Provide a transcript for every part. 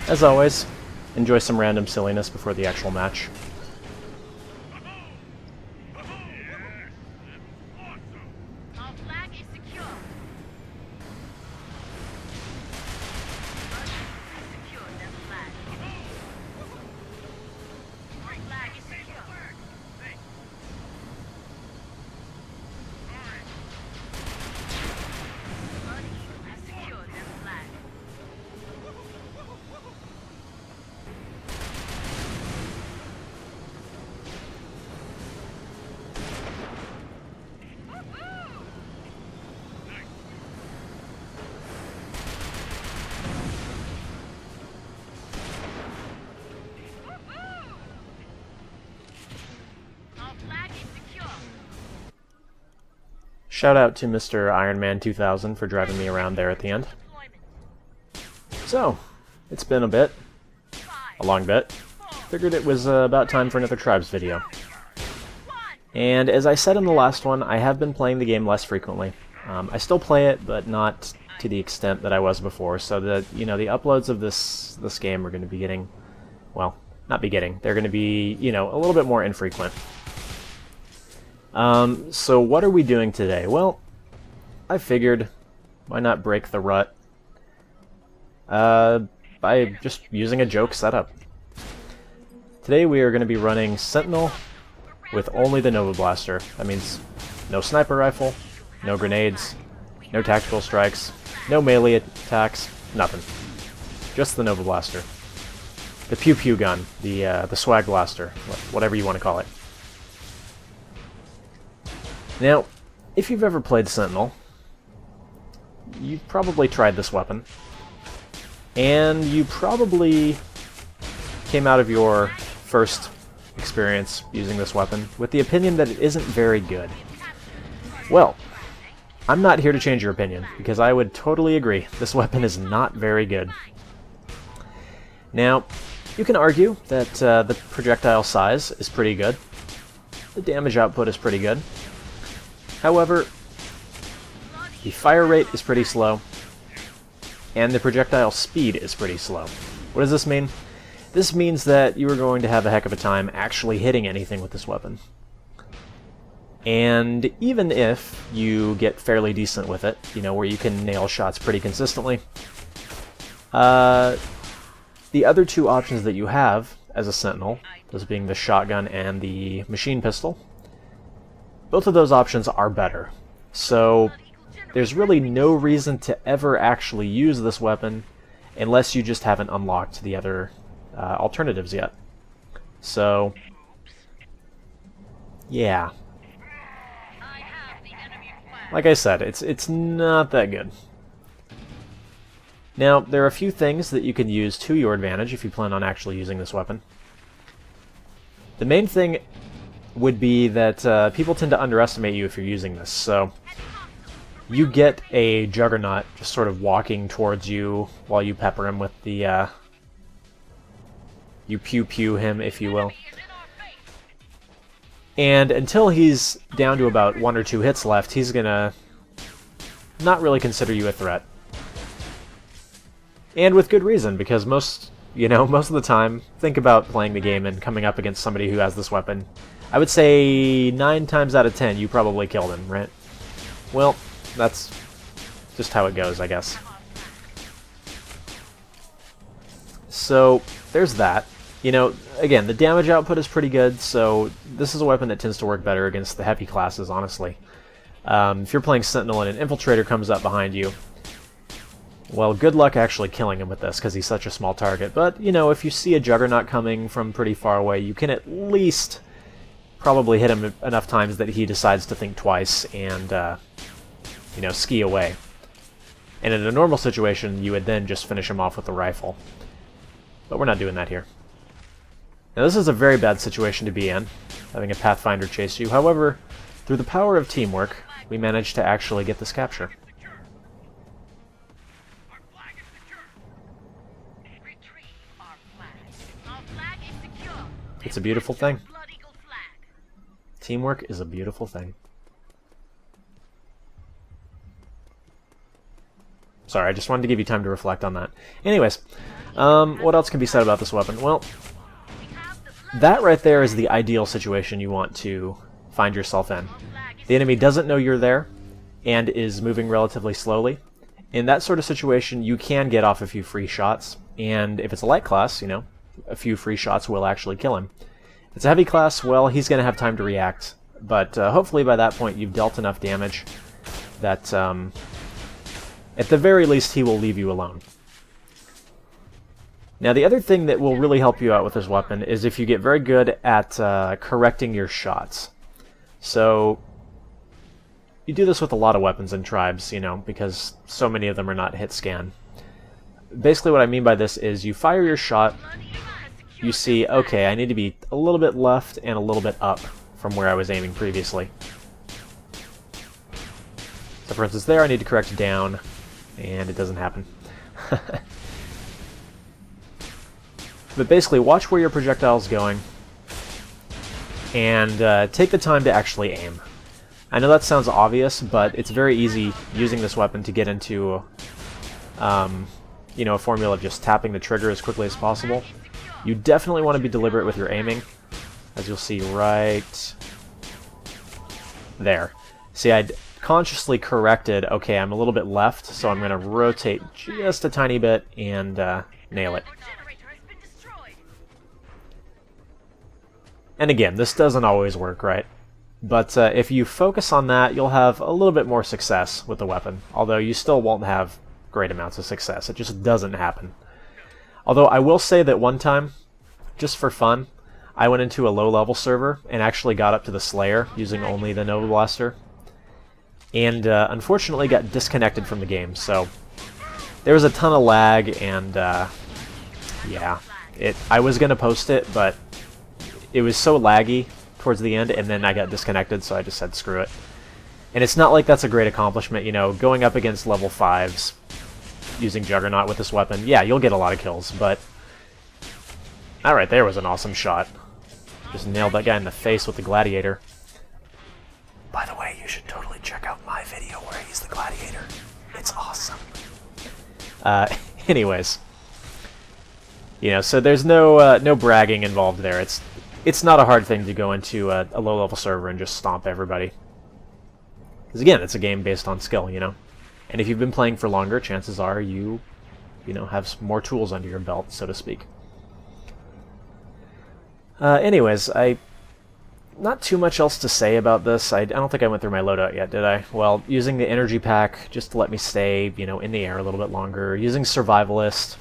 As always, enjoy some random silliness before the actual match. Shout out to Mr. Iron Man 2000 for driving me around there at the end. So, it's been a bit. A long bit. Figured it was about time for another Tribes video. And as I said in the last one, I have been playing the game less frequently. I still play it, but not to the extent that I was before, so that, the uploads of this game are going to be getting, well, not be getting, they're going to be, a little bit more infrequent. So what are we doing today? Well, I figured, why not break the rut by just using a joke setup. Today we are going to be running Sentinel with only the Nova Blaster. That means no sniper rifle, no grenades, no tactical strikes, no melee attacks, nothing. Just the Nova Blaster. The Pew Pew gun, the Swag Blaster, whatever you want to call it. Now, if you've ever played Sentinel, you've probably tried this weapon, and you probably came out of your first experience using this weapon with the opinion that it isn't very good. Well, I'm not here to change your opinion, because I would totally agree, this weapon is not very good. Now, you can argue that the projectile size is pretty good, the damage output is pretty good. However, the fire rate is pretty slow, and the projectile speed is pretty slow. What does this mean? This means that you are going to have a heck of a time actually hitting anything with this weapon. And even if you get fairly decent with it, where you can nail shots pretty consistently, the other two options that you have as a Sentinel, those being the shotgun and the machine pistol, both of those options are better. So there's really no reason to ever actually use this weapon unless you just haven't unlocked the other alternatives yet. So, yeah. Like I said, it's not that good. Now, there are a few things that you can use to your advantage if you plan on actually using this weapon. The main thing would be that people tend to underestimate you if you're using this. So you get a Juggernaut just sort of walking towards you while you pepper him with the you pew-pew him, if you will. And until he's down to about 1 or 2 hits left, he's gonna not really consider you a threat. And with good reason, because most of the time, think about playing the game and coming up against somebody who has this weapon. I would say 9 times out of 10 you probably killed him, right? Well, that's just how it goes, I guess. So, there's that. Again, the damage output is pretty good, so this is a weapon that tends to work better against the heavy classes, honestly. If you're playing Sentinel and an Infiltrator comes up behind you, well, good luck actually killing him with this, because he's such a small target. But, if you see a Juggernaut coming from pretty far away, you can at least probably hit him enough times that he decides to think twice and, ski away. And in a normal situation, you would then just finish him off with the rifle. But we're not doing that here. Now, this is a very bad situation to be in, having a Pathfinder chase you. However, through the power of teamwork, we managed to actually get this capture. It's a beautiful thing. Teamwork is a beautiful thing. Sorry, I just wanted to give you time to reflect on that. Anyways, What else can be said about this weapon? Well, that right there is the ideal situation you want to find yourself in. The enemy doesn't know you're there and is moving relatively slowly. In that sort of situation, you can get off a few free shots, and if it's a light class, you know, a few free shots will actually kill him. If it's a heavy class, well, he's going to have time to react, but hopefully by that point you've dealt enough damage that at the very least he will leave you alone. Now, the other thing that will really help you out with this weapon is if you get very good at correcting your shots. So, you do this with a lot of weapons and tribes, you know, because so many of them are not hit scan. Basically what I mean by this is you fire your shot, you see, okay, I need to be a little bit left and a little bit up from where I was aiming previously. So for instance there, I need to correct down, and it doesn't happen. But basically, watch where your projectile's going, and take the time to actually aim. I know that sounds obvious, but it's very easy using this weapon to get into you know, a formula of just tapping the trigger as quickly as possible. You definitely want to be deliberate with your aiming, as you'll see right there. See, I'd consciously corrected, okay, I'm a little bit left, so I'm going to rotate just a tiny bit and nail it. And again, this doesn't always work, right? But if you focus on that, you'll have a little bit more success with the weapon, although you still won't have great amounts of success. It just doesn't happen. Although I will say that one time, just for fun, I went into a low-level server and actually got up to the Slayer using only the Nova Blaster, and unfortunately got disconnected from the game, so there was a ton of lag, and yeah, I was going to post it, but it was so laggy towards the end, and then I got disconnected, so I just said screw it. And it's not like that's a great accomplishment, you know, going up against level 5s using Juggernaut with this weapon. Yeah, you'll get a lot of kills, but alright, there was an awesome shot. Just nailed that guy in the face with the Gladiator. By the way, you should totally check out my video where he's the Gladiator. It's awesome. Anyways. You know, so there's no bragging involved there. It's not a hard thing to go into a low-level server and just stomp everybody. Because again, it's a game based on skill, you know? And if you've been playing for longer, chances are you know, have more tools under your belt, so to speak. Anyways, not too much else to say about this. I don't think I went through my loadout yet, did I? Well, using the energy pack just to let me stay, you know, in the air a little bit longer. Using Survivalist.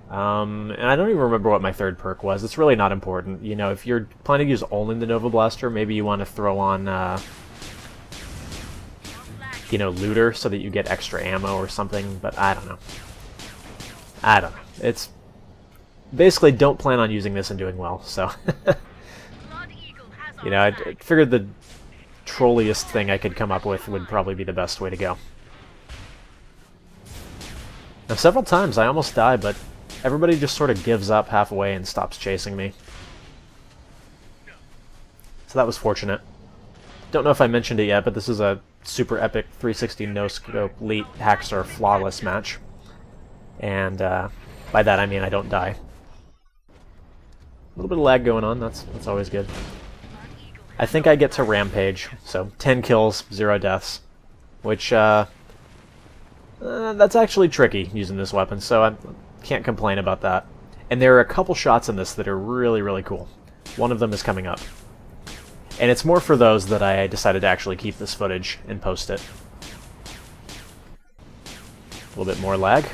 And I don't even remember what my third perk was. It's really not important. You know, if you're planning to use only the Nova Blaster, maybe you want to throw on, you know, Looter so that you get extra ammo or something, but I don't know. It's basically don't plan on using this and doing well, so you know, I figured the trolliest thing I could come up with would probably be the best way to go. Now, several times I almost die, but everybody just sort of gives up halfway and stops chasing me. So that was fortunate. Don't know if I mentioned it yet, but this is a super epic 360 no-scope elite Hackstar flawless match. And by that I mean I don't die. A little bit of lag going on, that's always good. I think I get to Rampage, so 10 kills, 0 deaths. Which, that's actually tricky using this weapon, so I can't complain about that. And there are a couple shots in this that are really, really cool. One of them is coming up. And it's more for those that I decided to actually keep this footage and post it. A little bit more lag.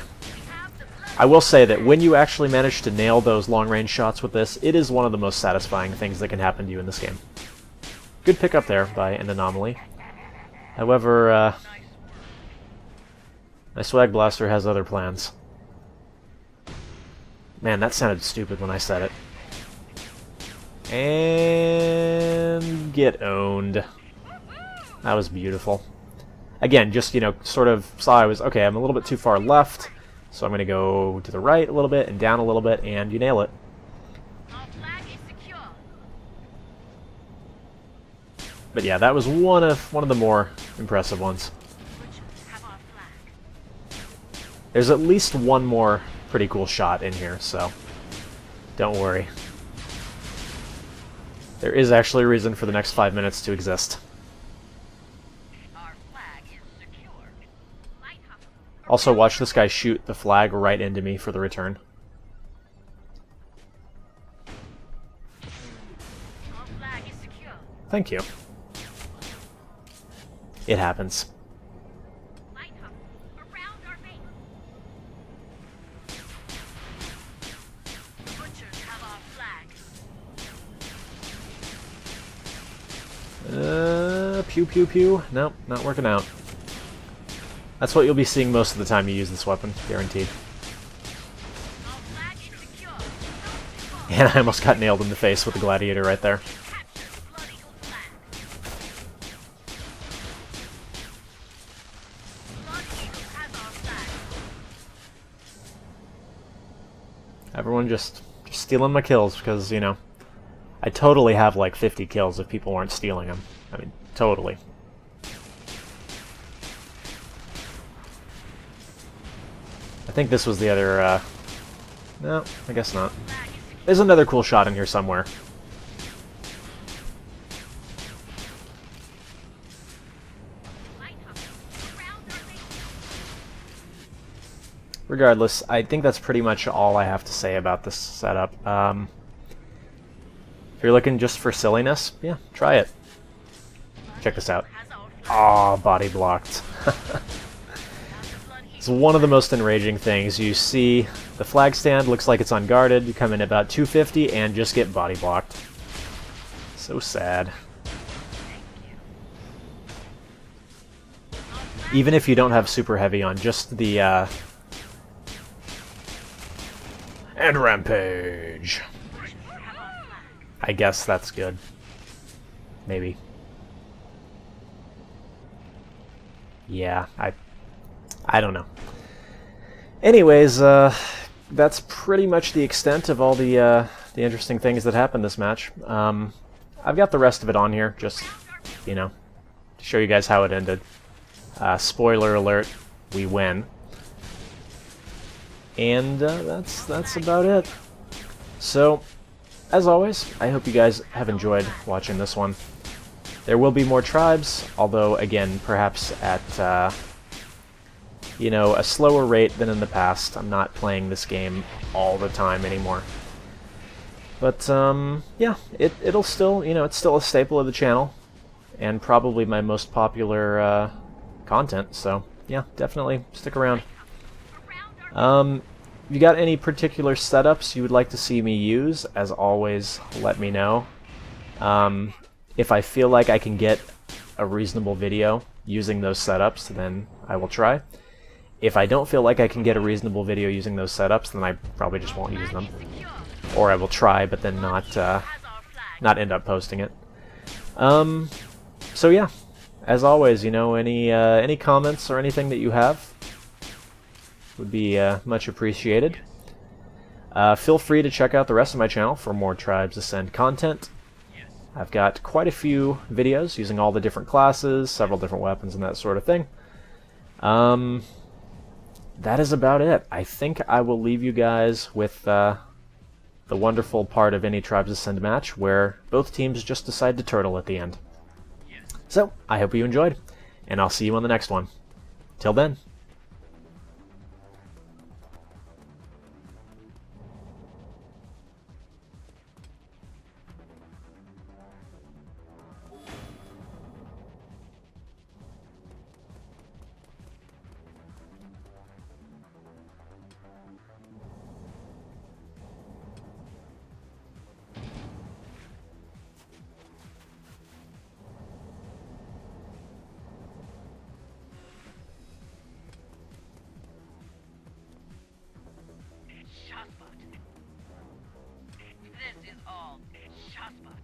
I will say that when you actually manage to nail those long-range shots with this, it is one of the most satisfying things that can happen to you in this game. Good pickup there by an Anomaly. However, my Swag Blaster has other plans. Man, that sounded stupid when I said it. And get owned. That was beautiful. Again, just, you know, sort of saw I was, okay, I'm a little bit too far left, so I'm going to go to the right a little bit and down a little bit, and you nail it. But yeah, that was one of the more impressive ones. There's at least one more pretty cool shot in here, so don't worry. There is actually a reason for the next 5 minutes to exist. Also, watch this guy shoot the flag right into me for the return. Thank you. It happens. Pew pew pew. Nope, not working out. That's what you'll be seeing most of the time you use this weapon, guaranteed. And I almost got nailed in the face with the gladiator right there. Everyone just stealing my kills because, you know, I totally have like 50 kills if people weren't stealing them. I mean, totally. I think this was the other, no, I guess not. There's another cool shot in here somewhere. Regardless, I think that's pretty much all I have to say about this setup. If you're looking just for silliness, yeah, try it. Check this out. Aw, body blocked. It's one of the most enraging things. You see the flag stand, looks like it's unguarded, you come in about 250 and just get body blocked. So sad. Even if you don't have super heavy on, just the, and rampage! I guess that's good. Maybe. Yeah, I don't know. Anyways, that's pretty much the extent of all the interesting things that happened this match. I've got the rest of it on here, just, you know, to show you guys how it ended. Spoiler alert, we win. And that's about it. So, as always, I hope you guys have enjoyed watching this one. There will be more tribes, although, again, perhaps at, you know, a slower rate than in the past. I'm not playing this game all the time anymore. But, yeah, it'll still, you know, it's still a staple of the channel, and probably my most popular, content, so, yeah, definitely stick around. If you got any particular setups you would like to see me use, as always, let me know. If I feel like I can get a reasonable video using those setups, then I will try. If I don't feel like I can get a reasonable video using those setups, then I probably just won't use them. Or I will try, but then not end up posting it. So yeah, as always, you know, any comments or anything that you have would be much appreciated. Feel free to check out the rest of my channel for more Tribes Ascend content. I've got quite a few videos using all the different classes, several different weapons, and that sort of thing. That is about it. I think I will leave you guys with the wonderful part of any Tribes Ascend match where both teams just decide to turtle at the end. So, I hope you enjoyed, and I'll see you on the next one. Till then. This is all Shotspot.